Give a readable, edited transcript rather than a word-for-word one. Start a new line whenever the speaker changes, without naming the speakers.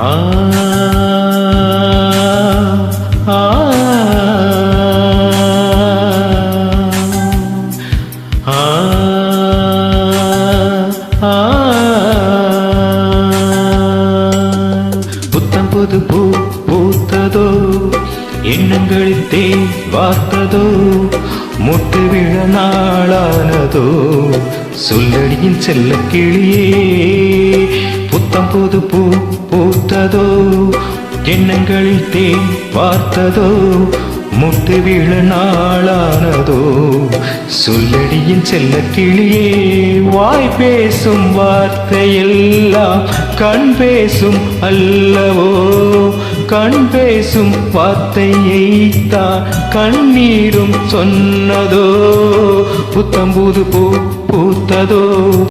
ஆ ஆ புத்தம் புது பூ பூத்ததோ, எண்ணங்களில் தேன் வார்த்ததோ, முட்டு விழ நாளானதோ, சொல்லடியின் செல்ல கிளியே. புத்தம் புது பூ பூத்ததோ, எண்ணங்களில் தேன் வார்த்ததோ, முட்டு விழ நாளானதோ, சொல்லடியின் செல்ல கிளியே. வாய் பேசும் வார்த்தையெல்லாம் கண் பேசும் அல்லவோ, கண் பேசும் வார்த்தையைத்தான் கண்ணீரும் சொன்னதோ. புத்தம்புது பூ பூத்ததோ.